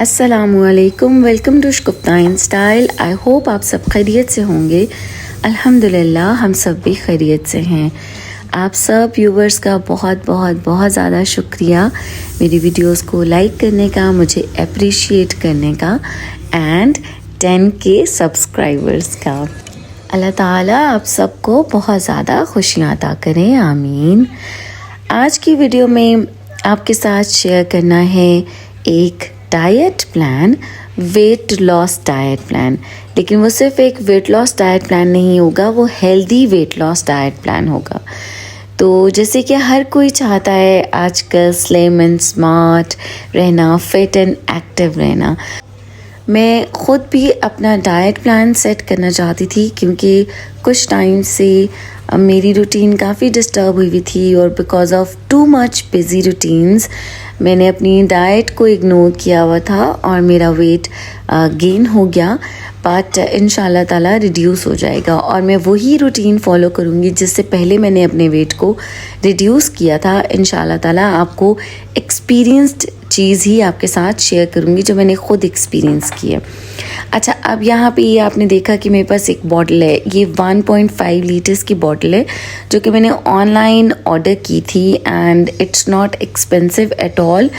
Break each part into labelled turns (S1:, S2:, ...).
S1: अस्सलामुअलैकुम, welcome to Shukta in style. I hope आप सब खैरियत से होंगे। अल्हम्दुलिल्लाह हम सब भी खैरियत से हैं। आप सब व्यूवर्स का बहुत बहुत बहुत ज़्यादा शुक्रिया मेरी वीडियोस को लाइक करने का, मुझे अप्रिशिएट करने का एंड 10K सब्सक्राइबर्स का। अल्लाह ताला आप सबको बहुत ज़्यादा खुशियाँ अता करें, आमीन। आज की वीडियो में आपके साथ शेयर करना है एक diet plan, weight loss diet plan. लेकिन वो सिर्फ एक वेट लॉस डाइट प्लान नहीं होगा, वो healthy weight loss diet plan होगा। तो जैसे कि हर कोई चाहता है आजकल स्लिम एंड स्मार्ट रहना, फिट एंड एक्टिव रहना। मैं ख़ुद भी अपना डाइट प्लान सेट करना चाहती थी क्योंकि कुछ टाइम से मेरी रूटीन काफ़ी डिस्टर्ब हुई थी और because of too much busy routines मैंने अपनी डाइट को इग्नोर किया हुआ था और मेरा वेट गेन हो गया। बट इंशाल्लाह ताला रिड्यूस हो जाएगा और मैं वही रूटीन फॉलो करूँगी जिससे पहले मैंने अपने वेट को रिड्यूस किया था। इंशाल्लाह ताला आपको एक्सपीरियंस्ड चीज़ ही आपके साथ शेयर करूँगी जो मैंने ख़ुद एक्सपीरियंस की है। अच्छा, अब यहाँ पे ये आपने देखा कि मेरे पास एक बॉटल है, ये 1.5 लीटर्स की बॉटल है जो कि मैंने ऑनलाइन ऑर्डर की थी and it's not expensive at all.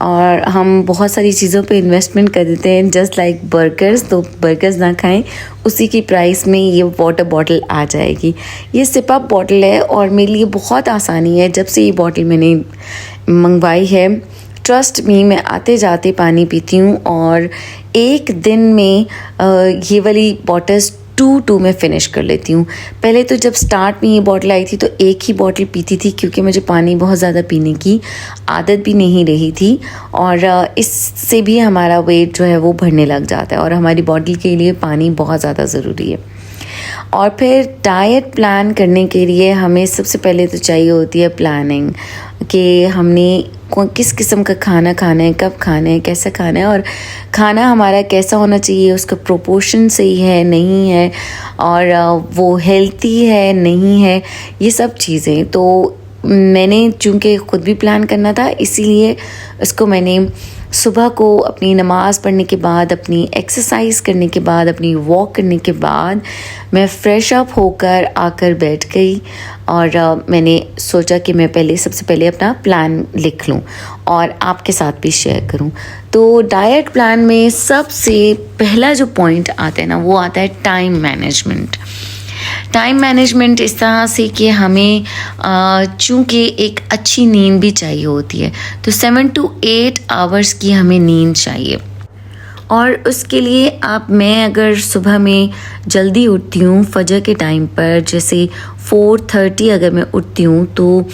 S1: और हम बहुत सारी चीज़ों पे इन्वेस्टमेंट कर देते हैं जस्ट लाइक बर्गर्स, तो बर्गर्स ना खाएं, उसी की प्राइस में ये वाटर बॉटल आ जाएगी। ये सिप अप बॉटल है और मेरे लिए बहुत आसानी है जब से ये बॉटल मैंने मंगवाई है। ट्रस्ट मी, मैं आते जाते पानी पीती हूँ और एक दिन में ये वाली बॉटल्स 2 में फ़िनिश कर लेती हूँ। पहले तो जब स्टार्ट में ये बॉटल आई थी तो एक ही बॉटल पीती थी क्योंकि मुझे पानी बहुत ज़्यादा पीने की आदत भी नहीं रही थी और इससे भी हमारा वेट जो है वो बढ़ने लग जाता है और हमारी बॉडी के लिए पानी बहुत ज़्यादा ज़रूरी है। और फिर डाइट प्लान करने के लिए हमें सबसे पहले तो चाहिए होती है प्लानिंग कि हमने किस किस्म का खाना खाना है, कब खाना है, कैसा खाना है और खाना हमारा कैसा होना चाहिए, उसका प्रोपोर्शन सही है नहीं है और वो हेल्थी है नहीं है, ये सब चीज़ें। तो मैंने चूँकि ख़ुद भी प्लान करना था इसीलिए इसको मैंने सुबह को अपनी नमाज़ पढ़ने के बाद, अपनी एक्सरसाइज करने के बाद, अपनी वॉक करने के बाद मैं फ़्रेश अप होकर आकर बैठ गई और मैंने सोचा कि मैं सबसे पहले अपना प्लान लिख लूँ और आपके साथ भी शेयर करूँ। तो डाइट प्लान में सबसे पहला जो पॉइंट आता है ना, वो आता है टाइम मैनेजमेंट। टाइम मैनेजमेंट इस तरह से कि हमें चूँकि एक अच्छी नींद भी चाहिए होती है, तो 7 to 8 आवर्स की हमें नींद चाहिए। और उसके लिए मैं अगर सुबह में जल्दी उठती हूँ फजर के टाइम पर, जैसे 4:30 अगर मैं उठती हूँ, तो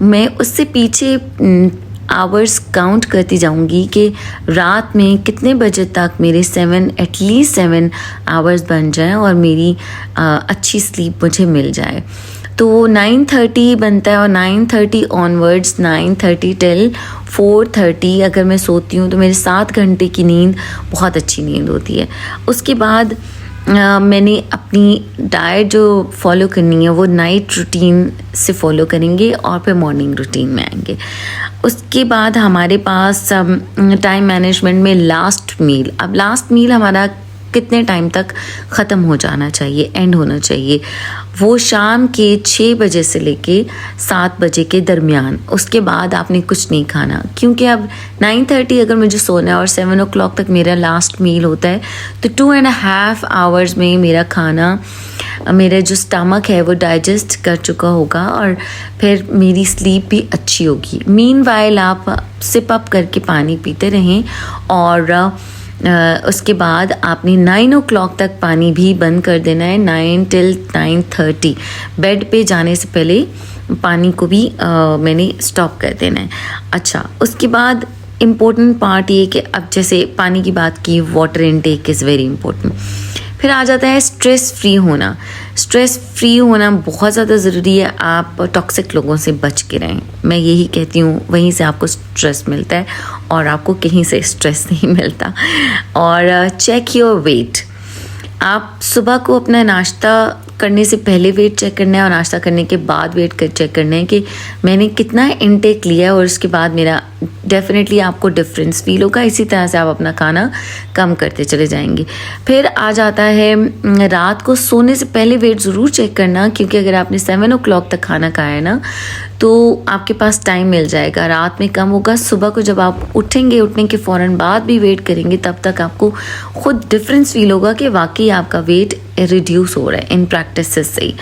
S1: मैं उससे पीछे आवर्स काउंट करती जाऊंगी कि रात में कितने बजे तक मेरे एटलीस्ट 7 आवर्स बन जाएं और मेरी अच्छी स्लीप मुझे मिल जाए। तो 9:30 बनता है और 9:30 ऑनवर्ड्स, 9:30 टिल 4:30 अगर मैं सोती हूँ तो मेरे 7 घंटे की नींद बहुत अच्छी नींद होती है। उसके बाद मैंने अपनी डाइट जो फॉलो करनी है वो नाइट रूटीन से फॉलो करेंगे और फिर मॉर्निंग रूटीन में आएंगे। उसके बाद हमारे पास टाइम मैनेजमेंट में लास्ट मील। अब लास्ट मील हमारा कितने टाइम तक ख़त्म हो जाना चाहिए, एंड होना चाहिए, वो शाम के 6 बजे से लेके 7 बजे के दरमियान। उसके बाद आपने कुछ नहीं खाना क्योंकि अब 9:30 अगर मुझे सोना है और 7 o'clock तक मेरा लास्ट मील होता है तो 2.5 आवर्स में मेरा खाना, मेरा जो स्टमक है वो डाइजेस्ट कर चुका होगा और फिर मेरी स्लीप भी अच्छी होगी। मीनवाइल आप सिप अप करके पानी पीते रहें और उसके बाद आपने 9 o'clock तक पानी भी बंद कर देना है। 9 till 9:30 बेड पे जाने से पहले पानी को भी मैंने स्टॉप कर देना है। अच्छा, उसके बाद इम्पोर्टेंट पार्ट ये कि अब जैसे पानी की बात की, water intake is very important. फिर आ जाता है स्ट्रेस फ्री होना। स्ट्रेस फ्री होना बहुत ज़्यादा ज़रूरी है। आप टॉक्सिक लोगों से बच के रहें, मैं यही कहती हूँ। वहीं से आपको स्ट्रेस मिलता है और आपको कहीं से स्ट्रेस नहीं मिलता। और चेक योर वेट। आप सुबह को अपना नाश्ता करने से पहले वेट चेक करना है और नाश्ता करने के बाद वेट चेक करना है कि मैंने कितना इनटेक लिया है, और उसके बाद मेरा डेफिनेटली आपको डिफरेंस फील होगा। इसी तरह से आप अपना खाना कम करते चले जाएंगे। फिर आ जाता है रात को सोने से पहले वेट ज़रूर चेक करना, क्योंकि अगर आपने 7 o'clock तक खाना खाया है ना तो आपके पास टाइम मिल जाएगा, रात में कम होगा। सुबह को जब आप उठेंगे, उठने के फ़ौरन बाद भी वेट करेंगे, तब तक आपको खुद डिफरेंस फील होगा कि वाकई आपका वेट रिड्यूस हो रहा है इन प्रैक्टिसेस से ही।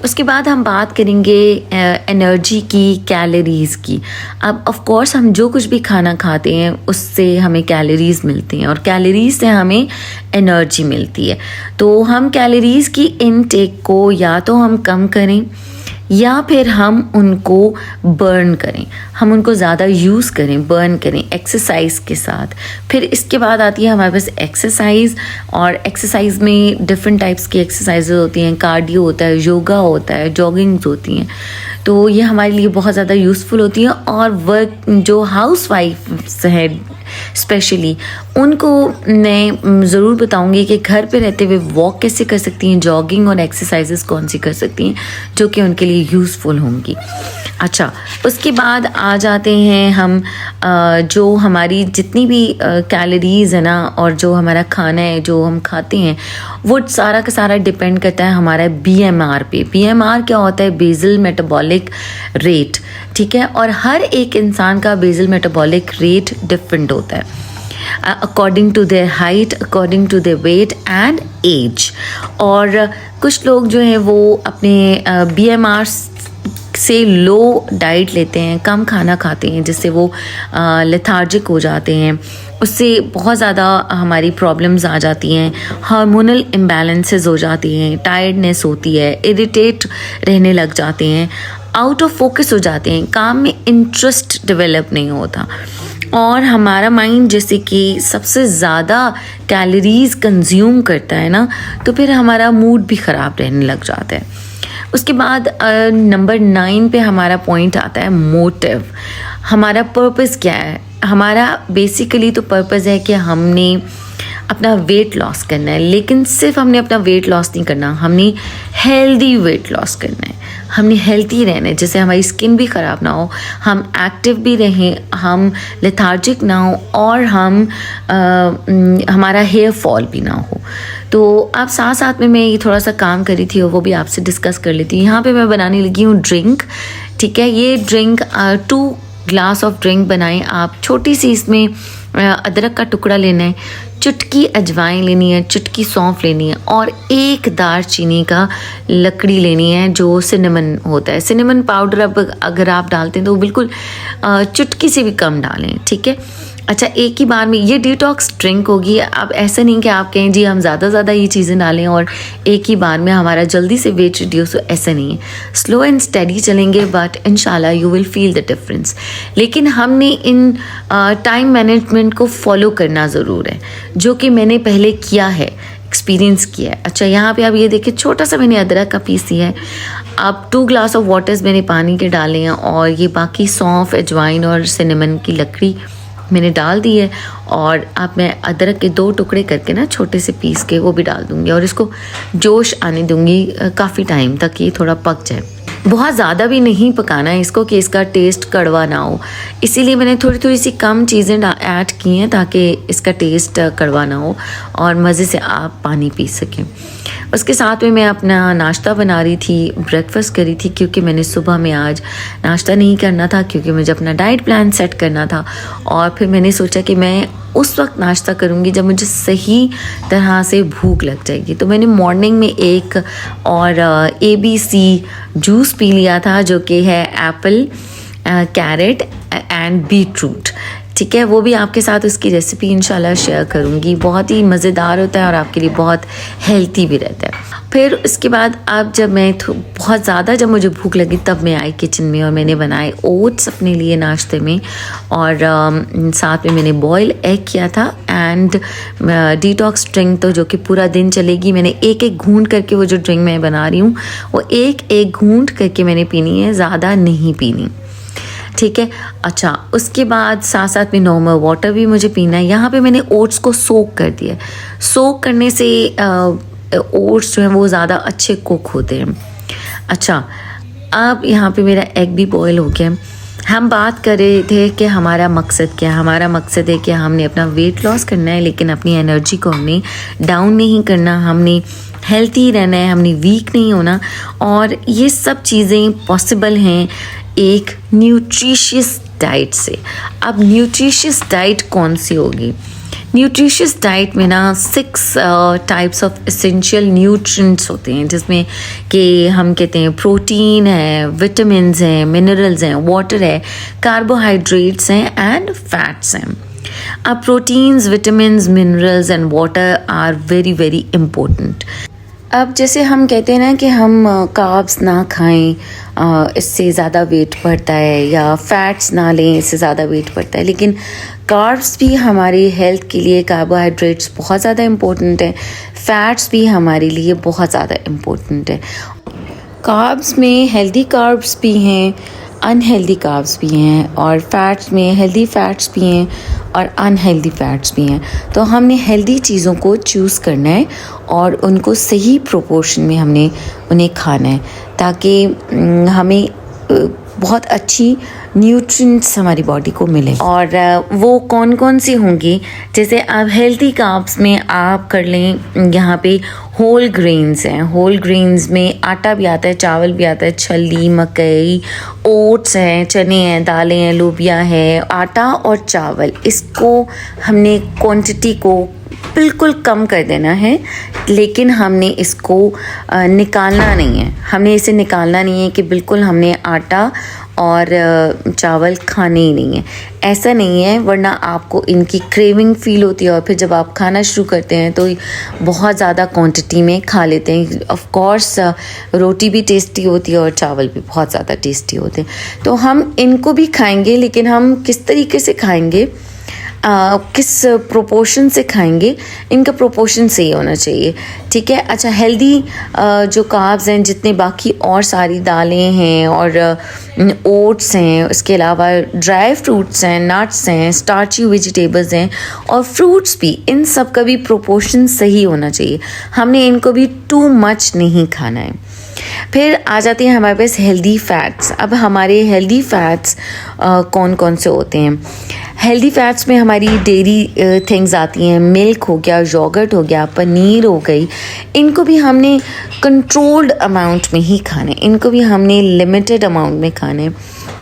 S1: उसके बाद हम बात करेंगे एनर्जी की, कैलोरीज़ की। अब ऑफ कोर्स हम जो कुछ भी खाना खाते हैं उससे हमें कैलोरीज़ मिलती हैं, और कैलोरीज़ से हमें एनर्जी मिलती है। तो हम कैलोरीज़ की इनटेक को या तो हम कम करें या फिर हम उनको बर्न करें, हम उनको ज़्यादा यूज़ करें, बर्न करें एक्सरसाइज के साथ। फिर इसके बाद आती है हमारे पास एक्सरसाइज, और एक्सरसाइज में डिफरेंट टाइप्स की एक्सरसाइजेज होती हैं। कार्डियो होता है, योगा होता है, जॉगिंग्स होती हैं। तो ये हमारे लिए बहुत ज़्यादा यूज़फुल होती हैं। और वर्क जो हाउस वाइफ्स हैं स्पेशली, उनको मैं ज़रूर बताऊंगी कि घर पे रहते हुए वॉक कैसे कर सकती हैं, जॉगिंग और एक्सरसाइजेस कौन सी कर सकती हैं जो कि उनके लिए यूज़फुल होंगी। अच्छा, उसके बाद आ जाते हैं हम जो हमारी जितनी भी कैलोरीज़ है ना, और जो हमारा खाना है जो हम खाते हैं, वो सारा का सारा डिपेंड करता है हमारा BMR पे। BMR क्या होता है? बेसल मेटाबॉलिक रेट, ठीक है। और हर एक इंसान का बेसल मेटाबॉलिक रेट डिफरेंट होता है according to their height, according to their weight and age. और कुछ लोग जो हैं वो अपने BMR से लो डाइट लेते हैं, कम खाना खाते हैं, जिससे वो लेथार्जिक हो जाते हैं। उससे बहुत ज़्यादा हमारी प्रॉब्लम्स आ जाती हैं, हार्मोनल इम्बैलेंसेस हो जाती हैं, टायर्डनेस होती है, इरिटेट रहने लग जाते हैं, आउट ऑफ फोकस हो जाते हैं, काम में इंटरेस्ट डेवलप नहीं होता। और हमारा माइंड जैसे कि सबसे ज़्यादा कैलोरीज़ कंज्यूम करता है ना, तो फिर हमारा मूड भी ख़राब रहने लग जाता है। उसके बाद नंबर 9 पे हमारा पॉइंट आता है मोटिव। हमारा पर्पस क्या है? हमारा बेसिकली तो पर्पस है कि हमने अपना वेट लॉस करना है, लेकिन सिर्फ हमने अपना वेट लॉस नहीं करना, हमने हेल्दी वेट लॉस करना है। हमने हेल्थी रहना है, जिससे हमारी स्किन भी ख़राब ना हो, हम एक्टिव भी रहें, हम लेथार्जिक ना हो, और हमारा हेयर फॉल भी ना हो। तो आप साथ साथ में मैं ये थोड़ा सा काम करी थी और वो भी आपसे डिस्कस कर लेती हूँ। यहाँ पे मैं बनाने लगी हूँ ड्रिंक, ठीक है। ये ड्रिंक 2 ग्लास ऑफ ड्रिंक बनाएं आप। छोटी सी इसमें अदरक का टुकड़ा लेना है, चुटकी अजवाइन लेनी है, चुटकी सौंफ लेनी है, और 1 दालचीनी का लकड़ी लेनी है जो सिनेमन होता है। सिनेमन पाउडर अब अगर आप डालते हैं तो बिल्कुल चुटकी से भी कम डालें, ठीक है। अच्छा, एक ही बार में ये डिटॉक्स ड्रिंक होगी। अब ऐसा नहीं कि आप कहें जी हम ज़्यादा ये चीज़ें डालें और एक ही बार में हमारा जल्दी से वेट रिड्यूस हो, ऐसा नहीं है। स्लो एंड स्टेडी चलेंगे, बट इंशाल्लाह you will feel the difference. लेकिन हमने इन टाइम मैनेजमेंट को फॉलो करना ज़रूर है, जो कि मैंने पहले किया है, एक्सपीरियंस किया है। अच्छा, यहाँ पे आप ये देखिए, छोटा सा मैंने अदरक का पीस दिया है। अब 2 ग्लास ऑफ वाटर्स मैंने पानी के डाले हैं, और ये बाकी सौंफ, अजवाइन और सिनेमन की लकड़ी मैंने डाल दी है। और अब मैं अदरक के 2 टुकड़े करके ना छोटे से पीस के वो भी डाल दूँगी, और इसको जोश आने दूँगी काफ़ी टाइम तक, ये थोड़ा पक जाए। बहुत ज़्यादा भी नहीं पकाना है इसको कि इसका टेस्ट कड़वा ना हो, इसीलिए मैंने थोड़ी सी कम चीज़ें ऐड की हैं ताकि इसका टेस्ट कड़वा ना हो और मज़े से आप पानी पी सकें। उसके साथ में मैं अपना नाश्ता बना रही थी, ब्रेकफास्ट करी थी, क्योंकि मैंने सुबह में आज नाश्ता नहीं करना था, क्योंकि मुझे अपना डाइट प्लान सेट करना था। और फिर मैंने सोचा कि मैं उस वक्त नाश्ता करूँगी जब मुझे सही तरह से भूख लग जाएगी। तो मैंने मॉर्निंग में एक और ABC जूस पी लिया था, जो कि है एप्पल, कैरेट एंड बीटरूट, ठीक है। वो भी आपके साथ उसकी रेसिपी इंशाल्लाह शेयर करूँगी। बहुत ही मज़ेदार होता है और आपके लिए बहुत हेल्थी भी रहता है। फिर उसके बाद अब जब मैं बहुत ज़्यादा जब मुझे भूख लगी, तब मैं आई किचन में और मैंने बनाए ओट्स अपने लिए नाश्ते में, और साथ में मैंने बॉयल एग किया था, एंड डिटॉक्स ड्रिंक तो जो कि पूरा दिन चलेगी। मैंने एक घूंट करके वो जो ड्रिंक मैं बना रही हूँ वो एक घूंट करके मैंने पीनी है, ज़्यादा नहीं पीनी, ठीक है। अच्छा, उसके बाद साथ साथ में नॉर्मल वाटर भी मुझे पीना है। यहाँ पे मैंने ओट्स को सोक कर दिया। सोक करने से ओट्स जो हैं वो ज़्यादा अच्छे कुक होते हैं। अच्छा, अब यहाँ पे मेरा एग भी बॉयल हो गया। हम बात कर रहे थे कि हमारा मकसद क्या है। हमारा मकसद है कि हमने अपना वेट लॉस करना है, लेकिन अपनी एनर्जी को हमने डाउन नहीं करना, हमने हेल्थी रहना है, हमने वीक नहीं होना। और ये सब चीज़ें पॉसिबल हैं एक न्यूट्रिशियस डाइट से। अब न्यूट्रिशियस डाइट कौन सी होगी? न्यूट्रिशियस डाइट में ना 6 टाइप्स ऑफ एसेंशियल न्यूट्रिएंट्स होते हैं, जिसमें कि हम कहते हैं प्रोटीन है, विटामिन्स हैं, मिनरल्स हैं, वाटर है, कार्बोहाइड्रेट्स हैं एंड फैट्स हैं। अब proteins, vitamins, minerals and water are very very important. अब जैसे हम कहते हैं ना कि हम कार्ब्स ना खाएं, इससे ज़्यादा वेट बढ़ता है, या फैट्स ना लें, इससे ज़्यादा वेट बढ़ता है, लेकिन कार्ब्स भी हमारी हेल्थ के लिए, कार्बोहाइड्रेट्स बहुत ज़्यादा इम्पोर्टेंट है, फैट्स भी हमारे लिए बहुत ज़्यादा इम्पोर्टेंट है। कार्ब्स में हेल्दी कार्ब्स भी हैं, अनहेल्दी कार्ब्स भी हैं, और फैट्स में हेल्दी फैट्स भी हैं और अनहेल्दी फैट्स भी हैं। तो हमने हेल्दी चीज़ों को चूज़ करना है और उनको सही प्रोपोर्शन में हमने उन्हें खाना है, ताकि हमें बहुत अच्छी न्यूट्रिएंट्स हमारी बॉडी को मिले। और वो कौन कौन सी होंगी? जैसे आप हेल्दी कार्ब्स में आप कर लें, यहाँ पे होल ग्रेन्स हैं। होल ग्रेन्स में आटा भी आता है, चावल भी आता है, छली, मकई, ओट्स हैं, चने हैं, दालें हैं, लोबिया है। आटा और चावल, इसको हमने क्वांटिटी को बिल्कुल कम कर देना है, लेकिन हमने इसको निकालना नहीं है। हमने इसे निकालना नहीं है कि बिल्कुल हमने आटा और चावल खाने ही नहीं है, ऐसा नहीं है, वरना आपको इनकी क्रेविंग फील होती है और फिर जब आप खाना शुरू करते हैं तो बहुत ज़्यादा क्वांटिटी में खा लेते हैं। ऑफ कोर्स रोटी भी टेस्टी होती है और चावल भी बहुत ज़्यादा टेस्टी होते हैं। तो हम इनको भी खाएंगे, लेकिन हम किस तरीके से खाएंगे, किस प्रोपोर्शन से खाएंगे, इनका प्रोपोर्शन सही होना चाहिए, ठीक है। अच्छा, हेल्दी जो कार्ब्स हैं, जितने बाकी और सारी दालें हैं और ओट्स हैं, उसके अलावा ड्राई फ्रूट्स हैं, नट्स हैं, स्टार्ची वेजिटेबल्स हैं और फ्रूट्स भी, इन सब का भी प्रोपोर्शन सही होना चाहिए। हमने इनको भी टू मच नहीं खाना है। फिर आ जाते हैं हमारे पास हेल्दी फैट्स। अब हमारे हेल्दी फैट्स कौन कौन से होते हैं? हेल्दी फैट्स में हमारी डेयरी थिंग्स आती हैं, मिल्क हो गया, योगर्ट हो गया, पनीर हो गई। इनको भी हमने कंट्रोल्ड अमाउंट में ही खाने, इनको भी हमने लिमिटेड अमाउंट में खाने,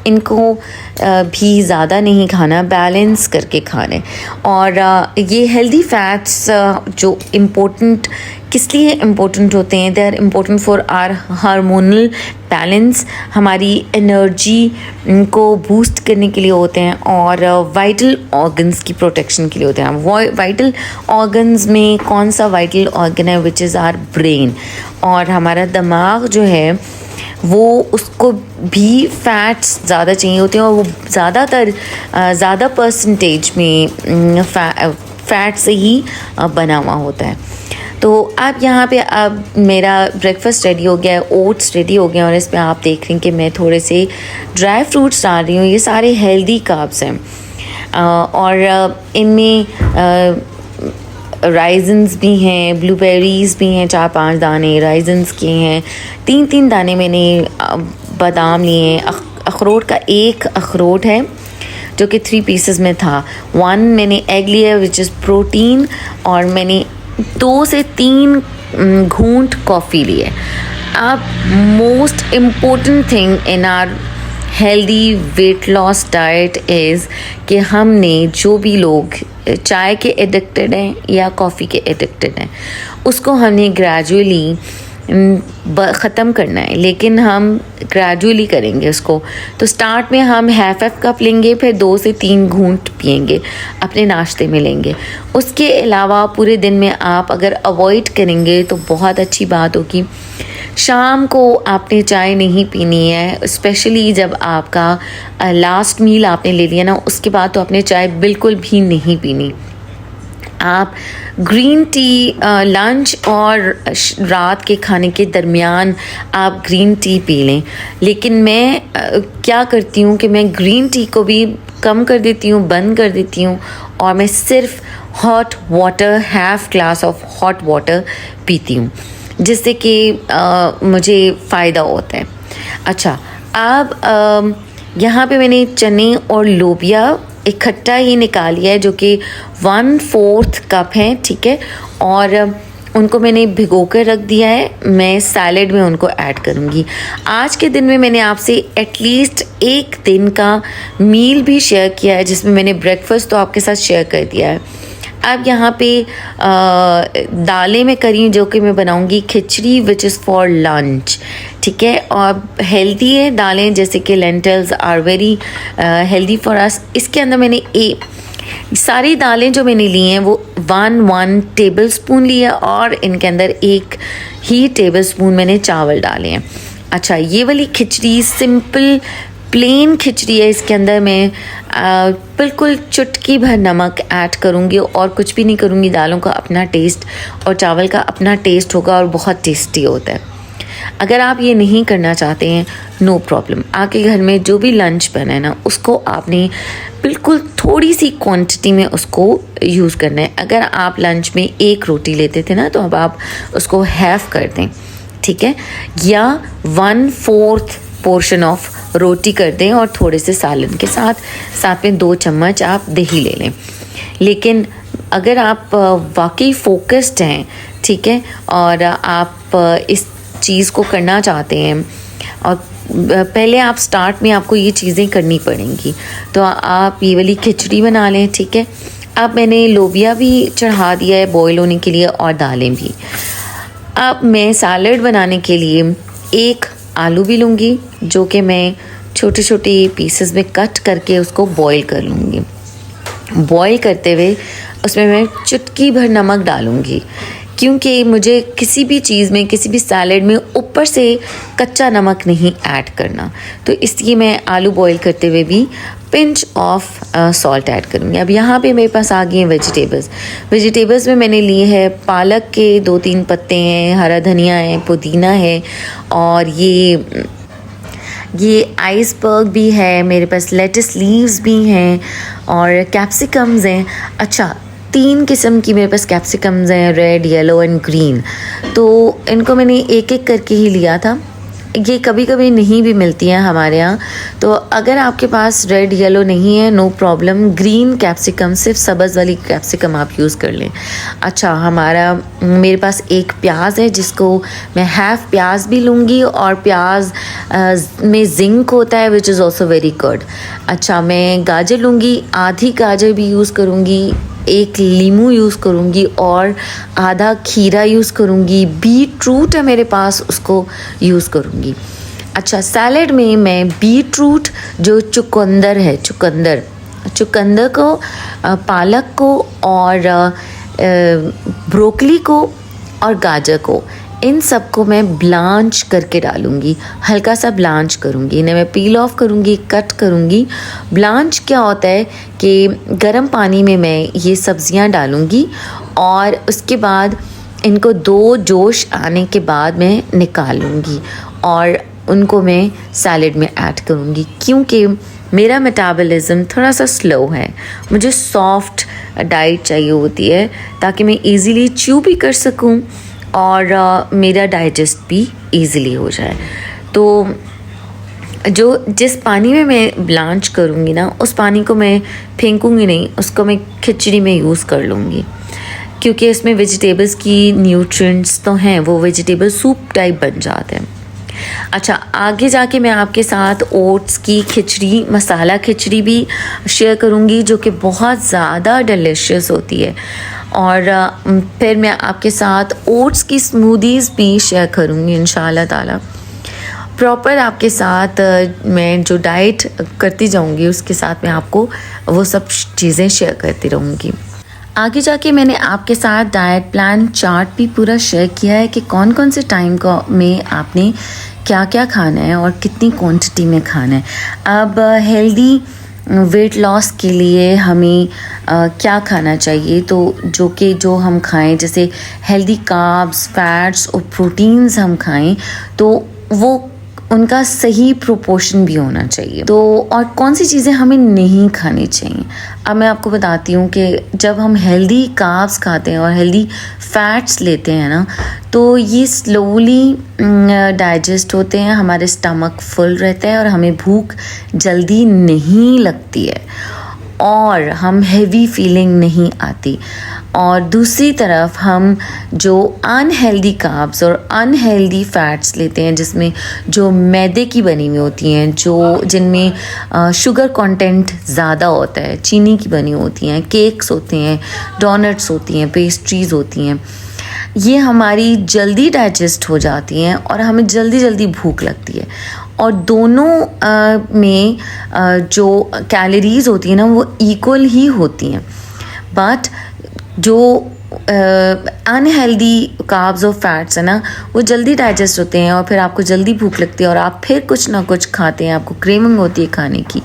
S1: इनको भी ज़्यादा नहीं खाना, बैलेंस करके खाने। और ये हेल्दी फैट्स जो इम्पोर्टेंट किस लिए इम्पोर्टेंट होते हैं? They are important for our hormonal balance, हमारी एनर्जी को बूस्ट करने के लिए होते हैं, और वाइटल ऑर्गन्स की प्रोटेक्शन के लिए होते हैं। वाइटल ऑर्गन्स में कौन सा वाइटल ऑर्गन है? Which is our brain. और हमारा दिमाग जो है वो, उसको भी फैट्स ज़्यादा चाहिए होते हैं, और वो ज़्यादा परसेंटेज में फैट से ही बना हुआ होता है। तो अब यहाँ पे अब मेरा ब्रेकफास्ट रेडी हो गया है, ओट्स रेडी हो गए हैं, और इस पर आप देख रहे हैं कि मैं थोड़े से ड्राई फ्रूट्स डाल रही हूँ। ये सारे हेल्दी कार्ब्स हैं, और इनमें राइजन्स भी हैं, ब्लूबेरीज़ भी हैं, 4-5 दाने राइजन्स के हैं, 3-3 दाने मैंने बादाम लिए हैं। अखरोट का एक अखरोट है जो कि 3 पीसेस में था। 1 मैंने एग लिया विच इज़ प्रोटीन, और मैंने 2 से 3 घूंट कॉफ़ी लिए। अब most important thing in are healthy weight loss diet is कि हमने, जो भी लोग चाय के एडिक्टेड हैं या कॉफ़ी के एडिक्टेड हैं, उसको हमने ग्रेजुअली ख़त्म करना है, लेकिन हम ग्रेजुअली करेंगे उसको। तो स्टार्ट में हम हाफ कप लेंगे, फिर 2 से 3 घूंट पिएंगे, अपने नाश्ते में लेंगे। उसके अलावा पूरे दिन में आप अगर अवॉइड करेंगे तो बहुत अच्छी बात होगी। शाम को आपने चाय नहीं पीनी है, स्पेशली जब आपका लास्ट मील आपने ले लिया ना, उसके बाद तो आपने चाय बिल्कुल भी नहीं पीनी। आप ग्रीन टी लंच और रात के खाने के दरमियान आप ग्रीन टी पी लें। लेकिन मैं क्या करती हूँ कि मैं ग्रीन टी को भी कम कर देती हूँ, बंद कर देती हूँ, और मैं सिर्फ hot water, half glass of hot water पीती हूँ, जिससे कि मुझे फ़ायदा होता है। अच्छा, अब यहाँ पे मैंने चने और लोबिया इकट्ठा ही निकाल लिया है, जो कि 1/4 कप है, ठीक है। और उनको मैंने भिगो कर रख दिया है, मैं सैलेड में उनको ऐड करूँगी। आज के दिन में मैंने आपसे एटलीस्ट एक दिन का मील भी शेयर किया है, जिसमें मैंने ब्रेकफास्ट तो आपके साथ शेयर कर दिया है। अब यहाँ पे दालें मैं करी, जो कि मैं बनाऊँगी khichdi, which is for lunch, ठीक है। और हेल्दी है दालें, जैसे कि lentils are very healthy for us. इसके अंदर मैंने सारी दालें जो मैंने ली हैं वो 1 टेबल स्पून ली है, और इनके अंदर 1 ही टेबल स्पून मैंने चावल डाले हैं। अच्छा, ये वाली खिचड़ी सिंपल प्लेन खिचड़ी है। इसके अंदर मैं बिल्कुल चुटकी भर नमक ऐड करूँगी और कुछ भी नहीं करूँगी। दालों का अपना टेस्ट और चावल का अपना टेस्ट होगा और बहुत टेस्टी होता है। अगर आप ये नहीं करना चाहते हैं, नो प्रॉब्लम, आपके घर में जो भी लंच बना है ना, उसको आपने बिल्कुल थोड़ी सी क्वांटिटी में उसको यूज़ करना है। अगर आप लंच में 1 रोटी लेते थे ना, तो अब आप उसको हाफ कर दें, ठीक है, या 1/4 पोर्शन ऑफ रोटी कर दें और थोड़े से सालन के साथ में 2 चम्मच आप दही ले लें। लेकिन अगर आप वाकई फोकस्ड हैं, ठीक है, और आप इस चीज़ को करना चाहते हैं, और पहले आप स्टार्ट में आपको ये चीज़ें करनी पड़ेंगी, तो आप ये वाली खिचड़ी बना लें, ठीक है। अब मैंने लोबिया भी चढ़ा दिया है बॉईल होने के लिए, और दालें भी। अब मैं सैलड बनाने के लिए 1 आलू भी लूँगी, जो कि मैं छोटे छोटे पीसेस में कट करके उसको बॉईल कर लूँगी। बॉईल करते हुए उसमें मैं चुटकी भर नमक डालूँगी, क्योंकि मुझे किसी भी चीज़ में, किसी भी सैलड में ऊपर से कच्चा नमक नहीं ऐड करना, तो इसलिए मैं आलू बॉईल करते हुए भी पिंच ऑफ सॉल्ट ऐड करूँगी। अब यहाँ पे मेरे पास आ गए हैं वेजिटेबल्स में मैंने लिए है पालक के 2-3 पत्ते हैं, हरा धनिया है, पुदीना है, और ये आइसबर्ग भी है मेरे पास, लेटिस लीव्स भी हैं, और कैप्सिकम्स हैं। अच्छा, 3 किस्म की मेरे पास कैप्सिकम्स हैं, रेड, येलो एंड ग्रीन। तो इनको मैंने एक एक करके ही लिया था। ये कभी कभी नहीं भी मिलती हैं हमारे यहाँ, तो अगर आपके पास रेड येलो नहीं है, नो प्रॉब्लम, ग्रीन कैप्सिकम, सिर्फ सब्ज़ वाली कैप्सिकम आप यूज़ कर लें। अच्छा, मेरे पास 1 प्याज है, जिसको मैं हाफ प्याज भी लूँगी, और प्याज में जिंक होता है, which is also very good. अच्छा, मैं गाजर लूँगी, आधी गाजर भी यूज़ करूँगी, 1 लीमू यूज़ करूँगी, और आधा खीरा यूज़ करूँगी। बीटरूट है मेरे पास, उसको यूज़ करूँगी। अच्छा, सैलड में मैं बीटरूट, जो चुकंदर को, पालक को, और ब्रोकली को, और गाजर को, इन सबको मैं ब्लांच करके डालूँगी, हल्का सा ब्लांच करूँगी। इन्हें मैं पील ऑफ करूँगी, कट करूँगी। ब्लांच क्या होता है कि गर्म पानी में मैं ये सब्ज़ियाँ डालूँगी, और उसके बाद इनको 2 जोश आने के बाद मैं निकालूँगी, और उनको मैं सैलड में ऐड करूँगी। क्योंकि मेरा मेटाबॉलिज्म थोड़ा सा स्लो है, मुझे सॉफ्ट डाइट चाहिए होती है, ताकि मैं इजीली च्यू भी कर सकूँ और मेरा डाइजेस्ट भी इजीली हो जाए। तो जिस पानी में मैं ब्लांच करूँगी ना, उस पानी को मैं फेंकूँगी नहीं, उसको मैं खिचड़ी में यूज़ कर लूँगी, क्योंकि इसमें वेजिटेबल्स की न्यूट्रिएंट्स तो हैं, वो वेजिटेबल सूप टाइप बन जाते हैं। अच्छा, आगे जाके मैं आपके साथ ओट्स की खिचड़ी, मसाला खिचड़ी भी शेयर करूँगी, जो कि बहुत ज़्यादा डिलीशियस होती है। और फिर मैं आपके साथ ओट्स की स्मूदीज़ भी शेयर करूँगी इंशाल्लाह ताला। प्रॉपर आपके साथ मैं जो डाइट करती जाऊँगी, उसके साथ मैं आपको वो सब चीज़ें शेयर करती रहूँगी। आगे जाके मैंने आपके साथ डाइट प्लान चार्ट भी पूरा शेयर किया है कि कौन कौन से टाइम में आपने क्या क्या खाना है और कितनी क्वांटिटी में खाना है। अब हेल्दी वेट लॉस के लिए हमें क्या खाना चाहिए, तो जो हम खाएं, जैसे हेल्दी कार्ब्स, फैट्स और प्रोटीन्स हम खाएं, तो वो उनका सही प्रोपोर्शन भी होना चाहिए। तो और कौन सी चीज़ें हमें नहीं खानी चाहिए, अब मैं आपको बताती हूँ कि जब हम हेल्दी कार्ब्स खाते हैं और हेल्दी फैट्स लेते हैं ना, तो ये स्लोली डाइजेस्ट होते हैं, हमारे स्टमक फुल रहते हैं और हमें भूख जल्दी नहीं लगती है और हम हेवी फीलिंग नहीं आती। और दूसरी तरफ हम जो अनहेल्दी कार्ब्स और अनहेल्दी फैट्स लेते हैं, जिसमें जो मैदे की बनी हुई होती हैं, जो जिनमें शुगर कंटेंट ज़्यादा होता है, चीनी की बनी होती हैं, केक्स होते हैं, डोनट्स होती हैं, पेस्ट्रीज़ होती हैं, ये हमारी जल्दी डाइजेस्ट हो जाती हैं और हमें जल्दी जल्दी भूख लगती है। और दोनों में जो कैलोरीज होती हैं ना, वो इक्वल ही होती हैं, बट जो अनहेल्दी कार्ब्स और फैट्स है ना, वो जल्दी डाइजेस्ट होते हैं और फिर आपको जल्दी भूख लगती है और आप फिर कुछ ना कुछ खाते हैं, आपको क्रेविंग होती है खाने की।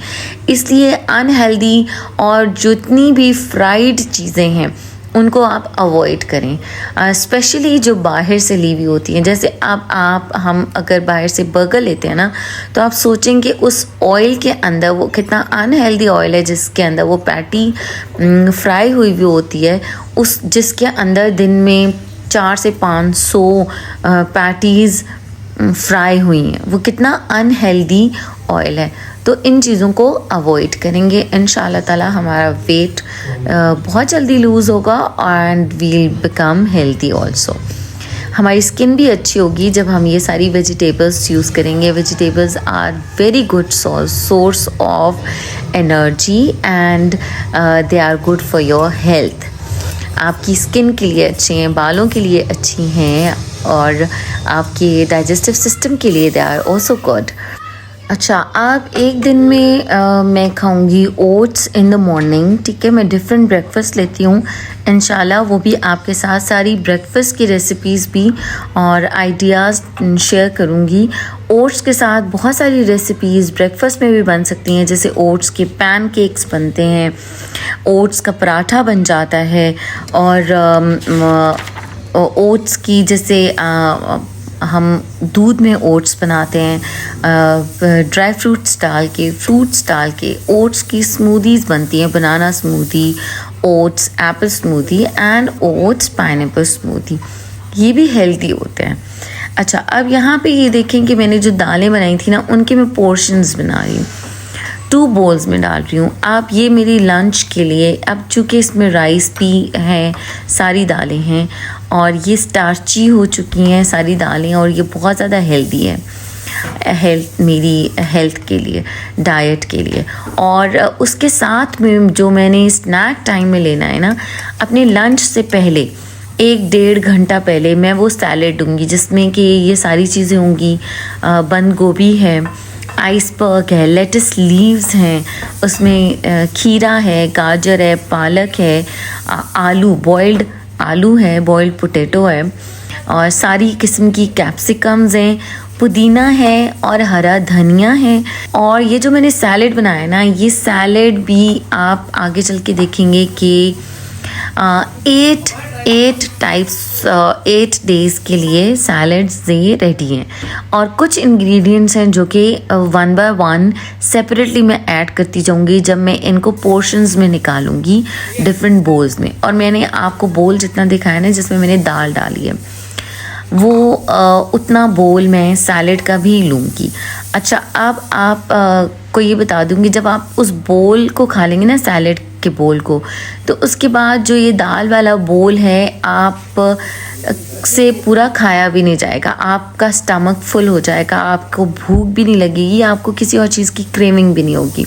S1: इसलिए अनहेल्दी और जितनी भी फ्राइड चीज़ें हैं उनको आप अवॉइड करें, स्पेशली जो बाहर से ली हुई होती हैं। जैसे हम अगर बाहर से बर्गर लेते हैं ना, तो आप सोचेंगे उस ऑयल के अंदर वो कितना अनहेल्दी ऑयल है, जिसके अंदर वो पैटी फ्राई हुई हुई होती है, उस जिसके अंदर दिन में 400 से 500 पैटीज़ फ्राई हुई हैं, वो कितना अनहेल्दी ऑयल है। तो इन चीज़ों को अवॉइड करेंगे, इंशाल्लाह ताला हमारा वेट बहुत जल्दी लूज़ होगा and will become healthy also. हमारी स्किन भी अच्छी होगी जब हम ये सारी वेजिटेबल्स यूज़ करेंगे। Vegetables are very good source of energy and they are good for your health. आपकी स्किन के लिए अच्छे हैं, बालों के लिए अच्छी हैं और आपके डाइजेस्टिव सिस्टम के लिए दे आर ऑल्सो गुड। अच्छा, आप एक दिन में मैं खाऊंगी ओट्स इन द मॉर्निंग, ठीक है। मैं डिफरेंट ब्रेकफास्ट लेती हूँ, इंशाल्लाह वो भी आपके साथ सारी ब्रेकफास्ट की रेसिपीज़ भी और आइडियाज़ शेयर करूँगी। ओट्स के साथ बहुत सारी रेसिपीज़ ब्रेकफास्ट में भी बन सकती हैं, जैसे ओट्स के पैनकेक्स बनते हैं, ओट्स का पराठा बन जाता है, और ओट्स की जैसे हम दूध में ओट्स बनाते हैं, ड्राई फ्रूट्स डाल के ओट्स की स्मूदीज़ बनती हैं, बनाना smoothie, oats Apple smoothie and oats pineapple smoothie, ये भी हेल्दी होते हैं। अच्छा, अब यहाँ पे ये देखें कि मैंने जो दालें बनाई थी ना, उनके मैं पोर्शंस बना रही हूँ, 2 बोल्स में डाल रही हूँ। आप ये मेरी लंच के लिए, अब चूँकि इसमें राइस भी है, सारी दालें हैं और ये स्टार्ची हो चुकी हैं सारी दालें, और ये बहुत ज़्यादा हेल्दी है मेरी हेल्थ के लिए, डाइट के लिए। और उसके साथ में जो मैंने स्नैक टाइम में लेना है ना, अपने लंच से पहले 1-1.5 घंटा पहले मैं वो सैलेड दूँगी, जिसमें कि ये सारी चीज़ें होंगी, बंद गोभी है, आइसबर्ग है, लेटिस लीव्स हैं, उसमें खीरा है, गाजर है, पालक है, आलू, बॉइल्ड आलू है, बॉइल्ड पोटैटो है, और सारी किस्म की कैप्सिकम्स हैं, पुदीना है और हरा धनिया है। और ये जो मैंने सैलेड बनाया ना, ये सैलेड भी आप आगे चल के देखेंगे कि 8 डेज़ के लिए सैलड्स ये रेडी हैं। और कुछ इंग्रेडिएंट्स हैं जो कि 1 by 1 सेपरेटली मैं ऐड करती जाऊंगी जब मैं इनको पोर्शंस में निकालूंगी डिफरेंट बोल्स में। और मैंने आपको बोल जितना दिखाया ना जिसमें मैंने दाल डाली है, वो उतना बोल मैं सैलड का भी लूँगी। अच्छा, अब आप को ये बता दूँगी, जब आप उस बोल को खा लेंगे ना, सैलड के बोल को, तो उसके बाद जो ये दाल वाला बोल है, आप से पूरा खाया भी नहीं जाएगा, आपका स्टमक फुल हो जाएगा, आपको भूख भी नहीं लगेगी, आपको किसी और चीज़ की क्रेविंग भी नहीं होगी,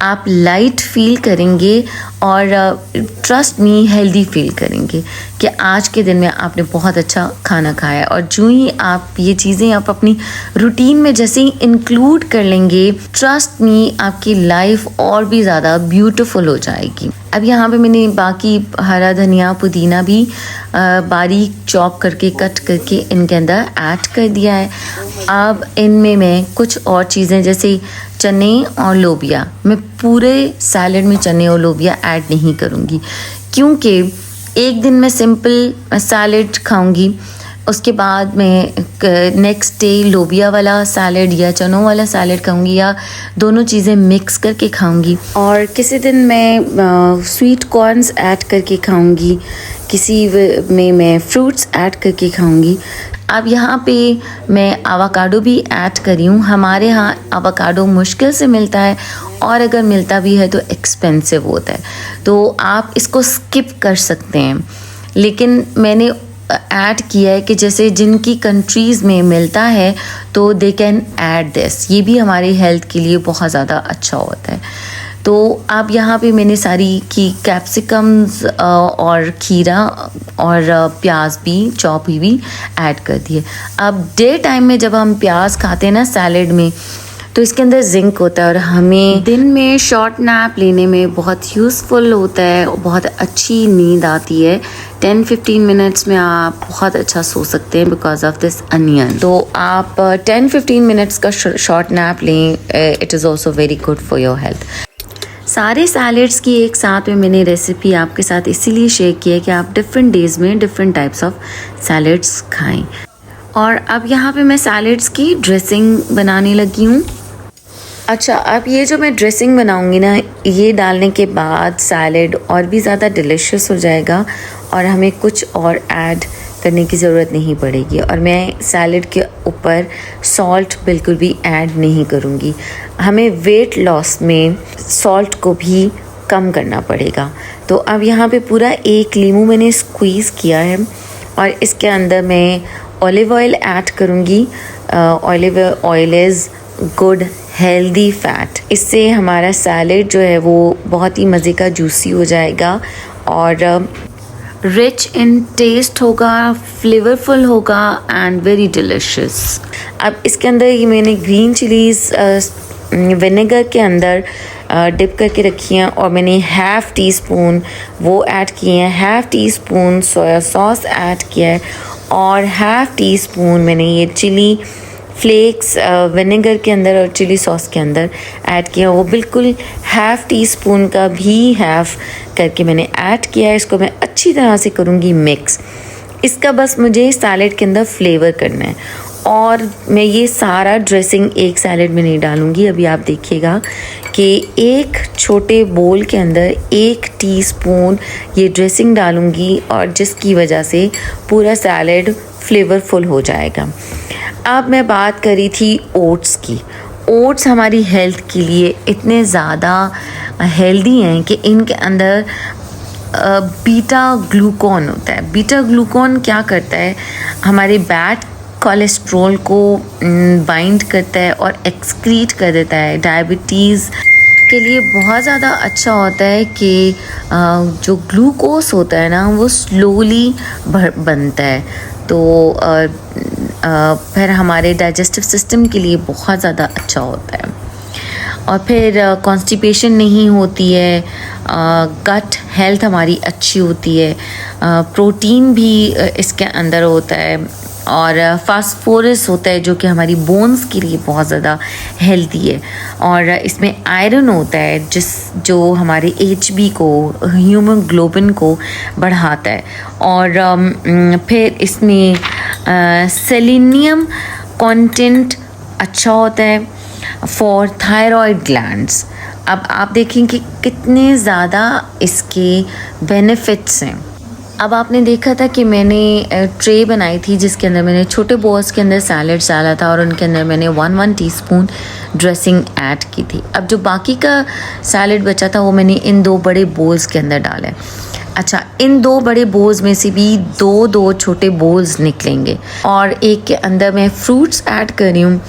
S1: आप लाइट फील करेंगे और ट्रस्ट मी हेल्दी फील करेंगे कि आज के दिन में आपने बहुत अच्छा खाना खाया। और जो ही आप ये चीज़ें आप अपनी रूटीन में जैसे ही इंक्लूड कर लेंगे, ट्रस्ट मी आपकी लाइफ और भी ज़्यादा ब्यूटीफुल हो जाएगी। अब यहाँ पे मैंने बाकी हरा धनिया, पुदीना भी बारीक चॉप करके कट करके इनके अंदर ऐड कर दिया है। अब इनमें मैं कुछ और चीज़ें जैसे चने और लोबिया, मैं पूरे सैलेड में चने और लोबिया ऐड नहीं करूँगी, क्योंकि एक दिन मैं सिंपल सैलेड खाऊंगी, उसके बाद मैं नेक्स्ट डे लोबिया वाला सैलड या चनों वाला सैलड खाऊंगी या दोनों चीज़ें मिक्स करके खाऊंगी। और किसी दिन मैं स्वीट कॉर्न्स ऐड करके खाऊंगी, किसी में मैं फ्रूट्स ऐड करके खाऊंगी। अब यहाँ पे मैं आवाकाडो भी ऐड करी हूँ। हमारे यहाँ आवाकाडो मुश्किल से मिलता है और अगर मिलता भी है तो एक्सपेंसिव होता है, तो आप इसको स्किप कर सकते हैं। लेकिन मैंने ऐड किया है कि जैसे जिनकी कंट्रीज़ में मिलता है तो दे कैन ऐड दिस, ये भी हमारी हेल्थ के लिए बहुत ज़्यादा अच्छा होता है। तो अब यहाँ पे मैंने सारी की कैप्सिकम्स और खीरा और प्याज भी चॉप हुई भी ऐड कर दिए। अब डे टाइम में जब हम प्याज खाते हैं ना सैलेड में, तो इसके अंदर जिंक होता है और हमें दिन में शॉर्ट नैप लेने में बहुत यूज़फुल होता है, बहुत अच्छी नींद आती है। 10-15 मिनट्स में आप बहुत अच्छा सो सकते हैं बिकॉज ऑफ दिस अनियन। तो आप 10-15 मिनट्स का शॉर्ट नैप लें, it is also very good for your health. सारे सैलड्स की एक साथ में मैंने रेसिपी आपके साथ इसीलिए शेयर की है कि आप डिफरेंट डेज़ में डिफरेंट टाइप्स ऑफ सैलड्स खाएं। और अब यहाँ पे मैं सैलड्स की ड्रेसिंग बनाने लगी हूँ। अच्छा, अब ये जो मैं ड्रेसिंग बनाऊंगी ना, ये डालने के बाद सैलड और भी ज़्यादा डिलिशियस हो जाएगा और हमें कुछ और ऐड करने की ज़रूरत नहीं पड़ेगी। और मैं सैलड के ऊपर सॉल्ट बिल्कुल भी ऐड नहीं करूँगी। हमें वेट लॉस में सॉल्ट को भी कम करना पड़ेगा। तो अब यहाँ पे पूरा 1 लीमू मैंने स्क्वीज़ किया है और इसके अंदर मैं ऑलिव ऑयल ऐड करूँगी। Olive oil is good healthy fat. इससे हमारा सैलड जो है वो बहुत ही मज़े का जूसी हो जाएगा और रिच इन टेस्ट होगा, फ्लेवरफुल होगा एंड वेरी डिलिशियस। अब इसके अंदर ये मैंने ग्रीन चिलीज़ विनेगर के अंदर डिप करके रखी हैं और मैंने ½ टीस्पून वो ऐड किए हैं, ½ टीस्पून सोया सॉस ऐड किया है और ½ टीस्पून मैंने ये चिली फ्लेक्स विनेगर के अंदर और चिली सॉस के अंदर ऐड किया। वो बिल्कुल ½ टीस्पून का भी हाफ करके मैंने ऐड किया है। इसको मैं अच्छी तरह से करूँगी मिक्स। इसका बस मुझे सैलड के अंदर फ्लेवर करना है और मैं ये सारा ड्रेसिंग एक सैलड में नहीं डालूँगी। अभी आप देखिएगा कि एक छोटे बोल के अंदर 1 टीस्पून ये ड्रेसिंग डालूँगी और जिसकी वजह से पूरा सैलड फ्लेवरफुल हो जाएगा। अब मैं बात करी थी ओट्स की। ओट्स हमारी हेल्थ के लिए इतने ज़्यादा हेल्दी हैं कि इनके अंदर बीटा ग्लूकोन होता है। बीटा ग्लूकोन क्या करता है, हमारे बैड कोलेस्ट्रॉल को बाइंड करता है और एक्सक्रीट कर देता है। डायबिटीज़ के लिए बहुत ज़्यादा अच्छा होता है कि जो ग्लूकोस होता है ना वो स्लोली बनता है, तो फिर हमारे डाइजेस्टिव सिस्टम के लिए बहुत ज़्यादा अच्छा होता है। और फिर कॉन्स्टिपेशन नहीं होती है, गट हेल्थ हमारी अच्छी होती है। प्रोटीन भी इसके अंदर होता है और फास्फोरस होता है जो कि हमारी बोन्स के लिए बहुत ज़्यादा हेल्दी है। और इसमें आयरन होता है जो हमारे HB को, हीमोग्लोबिन को बढ़ाता है। और फिर इसमें सेलेनियम कंटेंट अच्छा होता है फॉर थायराइड ग्लैंड्स। अब आप देखें कि कितने ज़्यादा इसके बेनिफिट्स हैं। अब आपने देखा था कि मैंने ट्रे बनाई थी जिसके अंदर मैंने छोटे बॉल्स के अंदर सैलड डाला था और उनके अंदर मैंने 1 टीस्पून ड्रेसिंग ऐड की थी। अब जो बाकी का सैलड बचा था वो मैंने इन 2 बड़े बोल्स के अंदर डाला है। अच्छा, इन 2 बड़े बोल्स में से भी 2 छोटे बोल्स निकलेंगे और एक के अंदर मैं फ्रूट्स ऐड कर रही हूँ।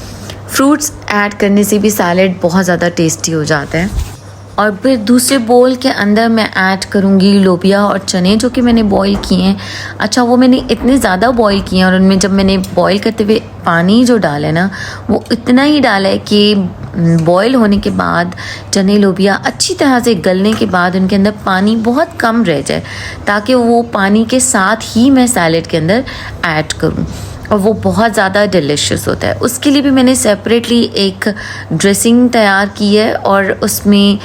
S1: फ्रूट्स ऐड करने से भी सैलड बहुत ज़्यादा टेस्टी हो जाता है। और फिर दूसरे बोल के अंदर मैं ऐड करूँगी लोबिया और चने जो कि मैंने बॉईल किए हैं। अच्छा, वो मैंने इतने ज़्यादा बॉईल किए हैं और उनमें जब मैंने बॉईल करते हुए पानी जो डाला है ना वो इतना ही डाला है कि बॉईल होने के बाद चने लोबिया अच्छी तरह से गलने के बाद उनके अंदर पानी बहुत कम रह जाए, ताकि वो पानी के साथ ही मैं सैलड के अंदर ऐड करूँ और वो बहुत ज़्यादा डिलिशियस होता है। उसके लिए भी मैंने सेपरेटली एक ड्रेसिंग तैयार की है और उसमें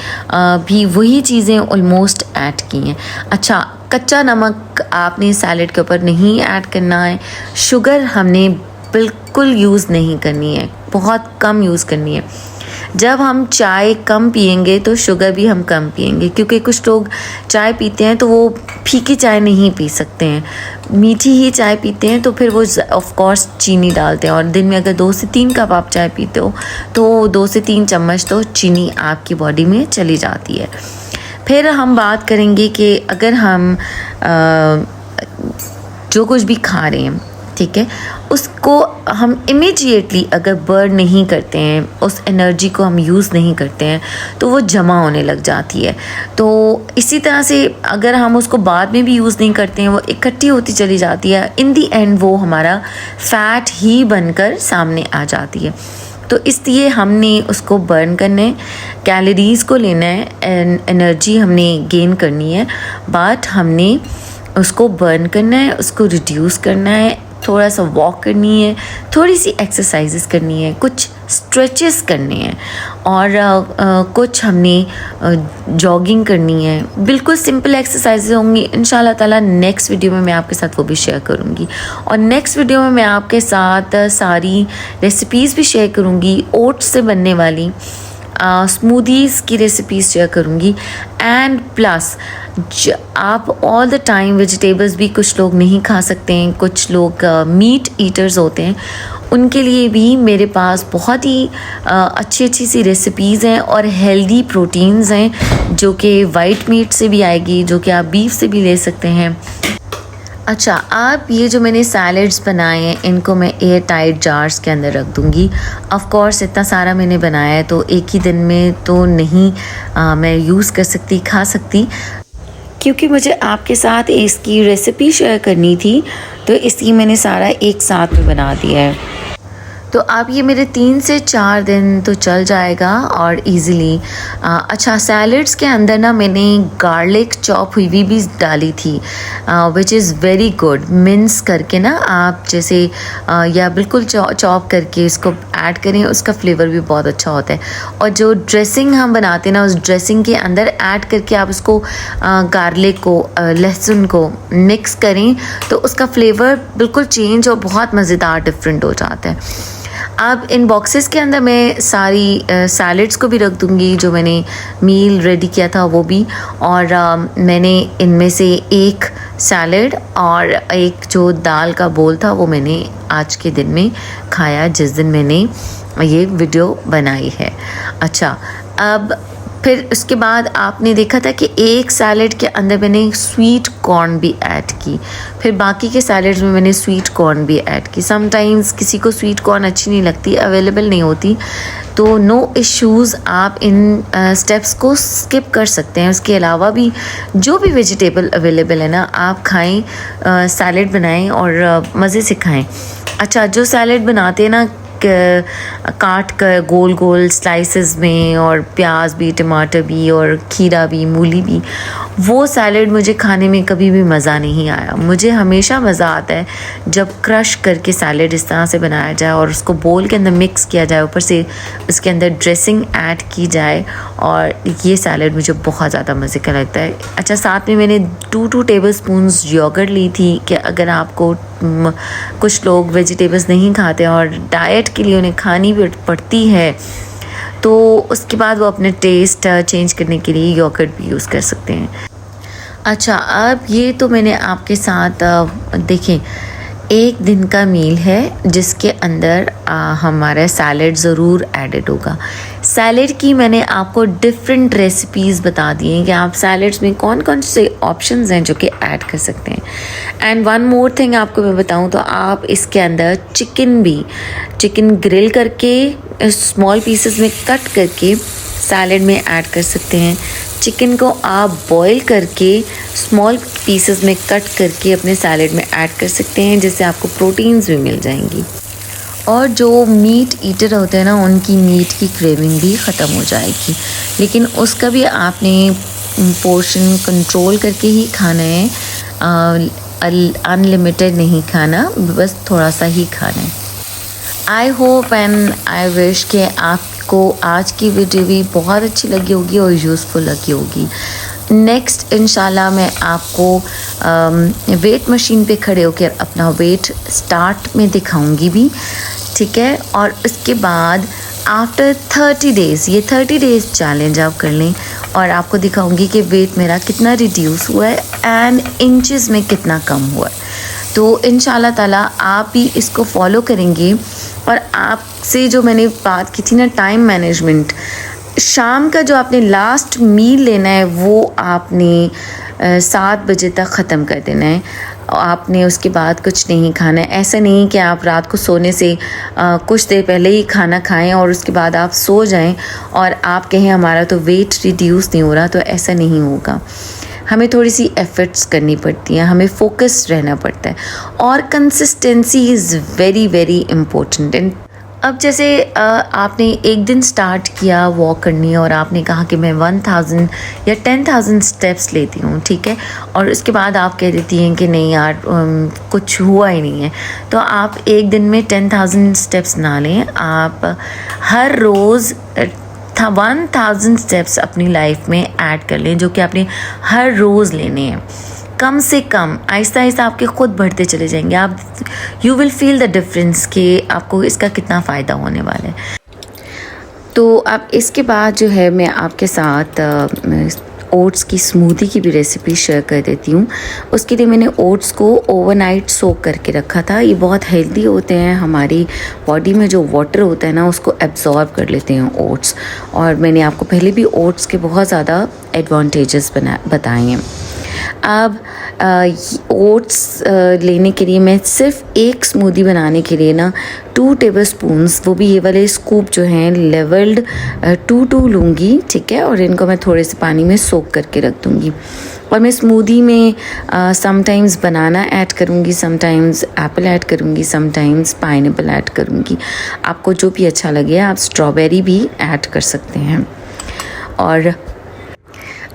S1: भी वही चीज़ें ऑलमोस्ट ऐड की हैं। अच्छा, कच्चा नमक आपने सैलेड के ऊपर नहीं ऐड करना है। शुगर हमने बिल्कुल यूज़ नहीं करनी है, बहुत कम यूज़ करनी है। जब हम चाय कम पियेंगे तो शुगर भी हम कम पियेंगे, क्योंकि कुछ लोग चाय पीते हैं तो वो फीकी चाय नहीं पी सकते हैं, मीठी ही चाय पीते हैं, तो फिर वो ऑफ कोर्स चीनी डालते हैं। और दिन में अगर 2 से 3 कप आप चाय पीते हो तो 2 से 3 चम्मच तो चीनी आपकी बॉडी में चली जाती है। फिर हम बात करेंगे कि अगर हम जो कुछ भी खा रहे हैं, ठीक है, उसको हम इमीडिएटली अगर बर्न नहीं करते हैं, उस एनर्जी को हम यूज़ नहीं करते हैं, तो वो जमा होने लग जाती है। तो इसी तरह से अगर हम उसको बाद में भी यूज़ नहीं करते हैं, वो इकट्ठी होती चली जाती है, इन दी एंड वो हमारा फ़ैट ही बनकर सामने आ जाती है। तो इसलिए हमने उसको बर्न करना है, कैलोरीज़ को लेना है, एनर्जी हमने गेन करनी है, बट हमने उसको बर्न करना है, उसको रिड्यूस करना है, थोड़ा सा वॉक करनी है, थोड़ी सी एक्सरसाइजेस करनी है, कुछ स्ट्रेचेस करने हैं, और कुछ हमने जॉगिंग करनी है। बिल्कुल सिंपल एक्सरसाइजेस होंगी, इंशाल्लाह ताला नेक्स्ट वीडियो में मैं आपके साथ वो भी शेयर करूँगी। और नेक्स्ट वीडियो में मैं आपके साथ सारी रेसिपीज़ भी शेयर करूँगी, ओट्स से बनने वाली स्मूदीज़ की रेसिपीज़ शेयर करूँगी। एंड प्लस आप ऑल द टाइम वेजिटेबल्स भी कुछ लोग नहीं खा सकते हैं, कुछ लोग मीट ईटर्स होते हैं, उनके लिए भी मेरे पास बहुत ही अच्छी सी रेसिपीज़ हैं और हेल्दी प्रोटीन्स हैं, जो कि वाइट मीट से भी आएगी, जो कि आप बीफ से भी ले सकते हैं। अच्छा, आप ये जो मैंने सैलड्स बनाए हैं, इनको मैं एयर टाइट जार्स के अंदर रख दूँगी। ऑफ़ कोर्स इतना सारा मैंने बनाया है तो एक ही दिन में तो नहीं मैं यूज़ कर सकती, खा सकती, क्योंकि मुझे आपके साथ इसकी रेसिपी शेयर करनी थी, तो इसलिए मैंने सारा एक साथ में बना दिया है। तो अब ये मेरे 3 से 4 दिन तो चल जाएगा और इजीली। अच्छा, सैलड्स के अंदर ना मैंने गार्लिक चॉप हुई भी डाली थी, which is very good. Mince करके ना आप जैसे या बिल्कुल चॉप करके इसको ऐड करें, उसका फ्लेवर भी बहुत अच्छा होता है। और जो ड्रेसिंग हम बनाते हैं ना, उस ड्रेसिंग के अंदर ऐड करके आप उसको गार्लिक को, लहसुन को मिक्स करें तो उसका फ्लेवर बिल्कुल चेंज और बहुत मज़ेदार डिफरेंट हो जाता है। अब इन बॉक्सेस के अंदर मैं सारी सैलड्स को भी रख दूँगी, जो मैंने मील रेडी किया था वो भी। और मैंने इनमें से एक सैलड और एक जो दाल का बोल था वो मैंने आज के दिन में खाया, जिस दिन मैंने ये वीडियो बनाई है। अच्छा, अब फिर उसके बाद आपने देखा था कि एक सैलड के अंदर मैंने स्वीट कॉर्न भी ऐड की, फिर बाकी के सैलड्स में मैंने स्वीट कॉर्न भी ऐड की। समटाइम्स किसी को स्वीट कॉर्न अच्छी नहीं लगती, अवेलेबल नहीं होती, तो नो इश्यूज़, आप इन स्टेप्स को स्किप कर सकते हैं। उसके अलावा भी जो भी वेजिटेबल अवेलेबल है ना, आप खाएं, सैलड बनाएं और मज़े से खाएं। अच्छा, जो सैलड बनाते हैं ना काट कर गोल गोल स्लाइसेस में, और प्याज भी, टमाटर भी, और खीरा भी, मूली भी, वो सैलड मुझे खाने में कभी भी मज़ा नहीं आया। मुझे हमेशा मज़ा आता है जब क्रश करके सैलड इस तरह से बनाया जाए और उसको बोल के अंदर मिक्स किया जाए, ऊपर से उसके अंदर ड्रेसिंग ऐड की जाए, और ये सैलड मुझे बहुत ज़्यादा मज़े का लगता है। अच्छा, साथ में मैंने 2 टेबल स्पून्स योगर्ट ली थी कि अगर आपको कुछ लोग वेजिटेबल्स नहीं खाते और डाइट के लिए उन्हें खानी भी पड़ती है, तो उसके बाद वो अपने टेस्ट चेंज करने के लिए योगर्ट भी यूज़ कर सकते हैं। अच्छा, अब ये तो मैंने आपके साथ देखें, एक दिन का मील है जिसके अंदर हमारा सैलड ज़रूर एडेड होगा। सैलड की मैंने आपको डिफरेंट रेसिपीज़ बता दी हैं कि आप सैलड्स में कौन कौन से ऑप्शंस हैं जो कि ऐड कर सकते हैं। एंड वन मोर थिंग आपको मैं बताऊं तो आप इसके अंदर चिकन ग्रिल करके स्मॉल पीसेस में कट करके सैलड में ऐड कर सकते हैं। चिकन को आप बॉईल करके स्मॉल पीसेस में कट करके अपने सैलड में ऐड कर सकते हैं, जिससे आपको प्रोटीन्स भी मिल जाएंगी। और जो मीट ईटर होते हैं ना, उनकी मीट की क्रेविंग भी ख़त्म हो जाएगी, लेकिन उसका भी आपने पोर्शन कंट्रोल करके ही खाना है, अनलिमिटेड नहीं खाना, बस थोड़ा सा ही खाना है। I hope and I wish कि आपको आज की वीडियो भी बहुत अच्छी लगी होगी और यूज़फुल लगी होगी। नेक्स्ट इंशाल्लाह मैं आपको वेट मशीन पे खड़े होकर अपना वेट स्टार्ट में दिखाऊंगी भी, ठीक है। और उसके बाद आफ्टर 30 डेज़, ये 30 डेज़ चैलेंज आप कर लें और आपको दिखाऊंगी कि वेट मेरा कितना रिड्यूस हुआ है एंड इंचेस में कितना कम हुआ है। तो इंशाल्लाह ताला आप भी इसको फॉलो करेंगे। और आपसे जो मैंने बात की थी ना टाइम मैनेजमेंट, शाम का जो आपने लास्ट मील लेना है वो आपने 7 बजे तक ख़त्म कर देना है। आपने उसके बाद कुछ नहीं खाना है। ऐसा नहीं कि आप रात को सोने से कुछ देर पहले ही खाना खाएं और उसके बाद आप सो जाएं और आप कहें हमारा तो वेट रिड्यूस नहीं हो रहा, तो ऐसा नहीं होगा। हमें थोड़ी सी एफ़र्ट्स करनी पड़ती हैं, हमें फोकस रहना पड़ता है और consistency is very very important. And अब जैसे आपने एक दिन स्टार्ट किया वॉक करनी और आपने कहा कि मैं 1000 या 10,000 स्टेप्स लेती हूँ, ठीक है, और उसके बाद आप कह देती हैं कि नहीं यार कुछ हुआ ही नहीं है, तो आप एक दिन में 10,000 स्टेप्स ना लें। आप हर रोज़ 1000 स्टेप्स अपनी लाइफ में ऐड कर लें, जो कि आपने हर रोज़ लेने हैं। कम से कम आहिस्ता आहिस्ता आपके ख़ुद बढ़ते चले जाएंगे। आप you will feel the difference कि आपको इसका कितना फ़ायदा होने वाला है। तो अब इसके बाद जो है मैं आपके साथ ओट्स की स्मूदी की भी रेसिपी शेयर कर देती हूँ। उसके लिए मैंने ओट्स को ओवरनाइट सोक करके रखा था। ये बहुत हेल्दी होते हैं, हमारी बॉडी में जो वाटर होता है ना उसको एब्जॉर्ब कर लेते हैं ओट्स। और मैंने आपको पहले भी ओट्स के बहुत ज़्यादा एडवांटेजेस बताए हैं। अब ओट्स लेने के लिए मैं सिर्फ एक स्मूदी बनाने के लिए ना 2 टेबलस्पून्स, वो भी ये वाले स्कूप जो हैं लेवल्ड 2 लूँगी, ठीक है। और इनको मैं थोड़े से पानी में सोक करके रख दूँगी। और मैं स्मूदी में समटाइम्स बनाना ऐड करूँगी, समटाइम्स एप्पल ऐड करूँगी, समटाइम्स पाइनएप्पल ऐड करूँगी। आपको जो भी अच्छा लगे आप स्ट्रॉबेरी भी ऐड कर सकते हैं। और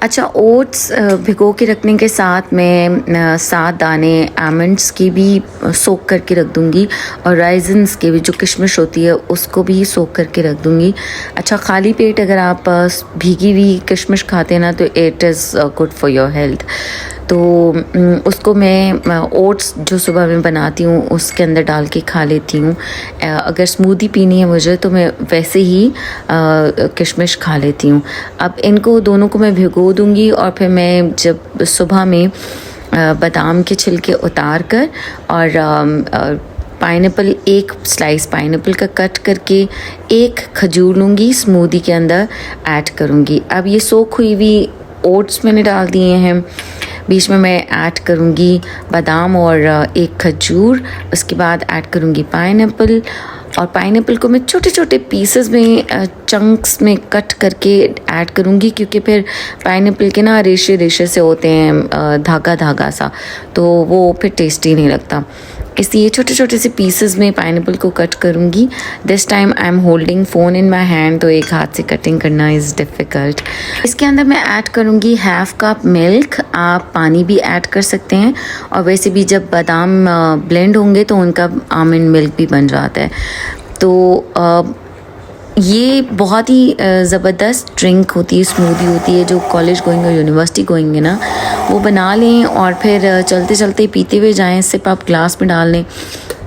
S1: अच्छा, ओट्स भिगो के रखने के साथ मैं 7 दाने आमंड्स की भी सोक करके रख दूँगी और राइजन्स के भी जो किशमिश होती है उसको भी सोक करके रख दूँगी। अच्छा, खाली पेट अगर आप भीगी हुई किशमिश खाते हैं ना तो it is good for your health. तो उसको मैं ओट्स जो सुबह में बनाती हूँ उसके अंदर डाल के खा लेती हूँ। अगर स्मूदी पीनी है मुझे तो मैं वैसे ही किशमिश खा लेती हूँ। अब इनको दोनों को मैं भिगो दूँगी और फिर मैं जब सुबह में बादाम के छिलके उतार कर और पाइनएप्पल, एक स्लाइस पाइनएप्पल का कट करके एक खजूर लूँगी, स्मूदी के अंदर ऐड करूँगी। अब ये सोख हुई हुई ओट्स मैंने डाल दिए हैं, बीच में मैं ऐड करूँगी बादाम और एक खजूर। उसके बाद ऐड करूँगी पाइनएप्पल, और पाइनएप्पल को मैं छोटे छोटे पीसेस में चंक्स में कट करके ऐड करूँगी, क्योंकि फिर पाइनएप्पल के ना रेशे रेशे से होते हैं, धागा धागा सा, तो वो फिर टेस्टी नहीं लगता। इसलिए छोटे छोटे से पीसेस में पाइनएप्पल को कट करूँगी। This time I am holding phone in my hand, तो एक हाथ से कटिंग करना इज़ डिफ़िकल्ट। इसके अंदर मैं ऐड करूँगी 1/2 कप मिल्क। आप पानी भी ऐड कर सकते हैं, और वैसे भी जब बादाम ब्लेंड होंगे तो उनका आमंड मिल्क भी बन जाता है। तो ये बहुत ही ज़बरदस्त ड्रिंक होती है, स्मूदी होती है। जो कॉलेज गोइंग और यूनिवर्सिटी गोइंग है ना वो बना लें और फिर चलते चलते पीते हुए जाएं, सिर्फ आप ग्लास में डाल लें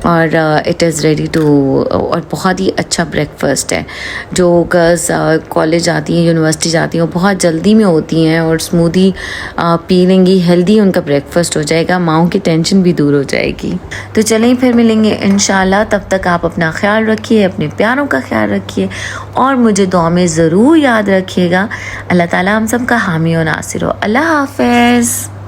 S1: और इट इज़ रेडी टू। और बहुत ही अच्छा ब्रेकफास्ट है। जो गर्ल्स कॉलेज जाती हैं, यूनिवर्सिटी जाती हैं, वो बहुत जल्दी में होती हैं और स्मूदी पी लेंगी, हेल्दी उनका ब्रेकफास्ट हो जाएगा, माओं की टेंशन भी दूर हो जाएगी। तो चलें फिर मिलेंगे इंशाल्लाह। तब तक आप अपना ख्याल रखिए, अपने प्यारों का ख्याल रखिए और मुझे दुआ में ज़रूर याद रखिएगा। अल्लाह ताला हम सब का हामी और नासिर हो। अल्लाह हाफ़िज़।